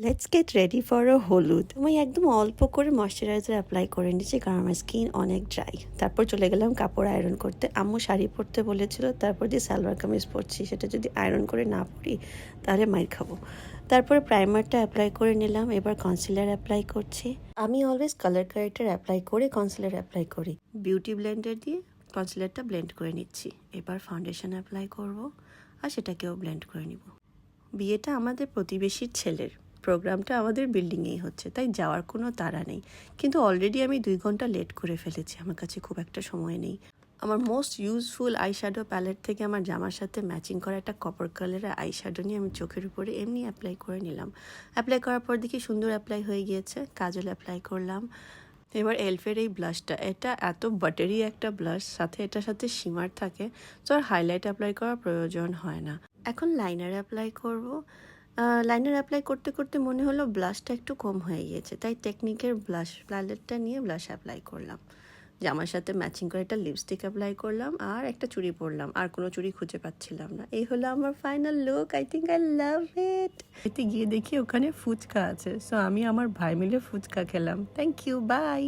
Let's get ready for a হলুদ। আমি একদম অল্প করে ময়শ্চারাইজার অ্যাপ্লাই করে নিচ্ছি কারণ আমার স্কিন অনেক ড্রাই। তারপর চলে গেলাম কাপড় আয়রন করতে। আম্মু শাড়ি পরতে বলেছিল, তারপর দিয়ে সালোয়ার কামিজ পরছি। সেটা যদি আয়রন করে না পরি তাহলে মাইর খাবো। তারপরে প্রাইমারটা অ্যাপ্লাই করে নিলাম, এবার কনসিলার অ্যাপ্লাই করছি। আমি অলওয়েজ কালার কারেক্টার অ্যাপ্লাই করে কনসিলার অ্যাপ্লাই করি। বিউটি ব্লেন্ডার দিয়ে কনসিলারটা ব্লেন্ড করে নিচ্ছি। এবার ফাউন্ডেশন অ্যাপ্লাই করব আর সেটাকেও ব্লেন্ড করে নিব। বিয়েটা আমাদের প্রতিবেশীর ছেলের, প্রোগ্রামটা আমাদের বিল্ডিংয়েই হচ্ছে, তাই যাওয়ার কোনো তাড়া নেই। কিন্তু অলরেডি আমি 2 ঘন্টা লেট করে ফেলেছি, আমার কাছে খুব একটা সময় নেই। আমার most useful eye shadow palette থেকে আমার জামার সাথে ম্যাচিং করা একটা কপার কালারের আই শ্যাডো নিয়ে আমি চোখের উপরে এমনি অ্যাপ্লাই করে নিলাম। অ্যাপ্লাই করার পর দেখি সুন্দর অ্যাপ্লাই হয়ে গিয়েছে। কাজল অ্যাপ্লাই করলাম। এবার এলফের এই ব্লাশটা, এটা এত বাটারি একটা ব্লাশ, সাথে এটার সাথে শিমার থাকে, তো আর হাইলাইট অ্যাপ্লাই করার প্রয়োজন হয় না। এখন লাইনার অ্যাপ্লাই করব। লাইনার অ্যাপ্লাই করতে করতে মনে হলো ব্লাশটা একটু কম হয়ে গিয়েছে, তাই টেকনিকের ব্লাশ প্যালেটটা নিয়ে ব্লাশ অ্যাপ্লাই করলাম। জামার সাথে ম্যাচিং করে একটা লিপস্টিক অ্যাপ্লাই করলাম আর একটা চুড়ি পরলাম, আর কোনো চুড়ি খুঁজে পাচ্ছিলাম না। এই হলো আমার final look. I think I love it. এতে গিয়ে দেখি ওখানে ফুচকা আছে, সো আমি আমার ভাই মিলে ফুচকা খেলাম। Thank you, by.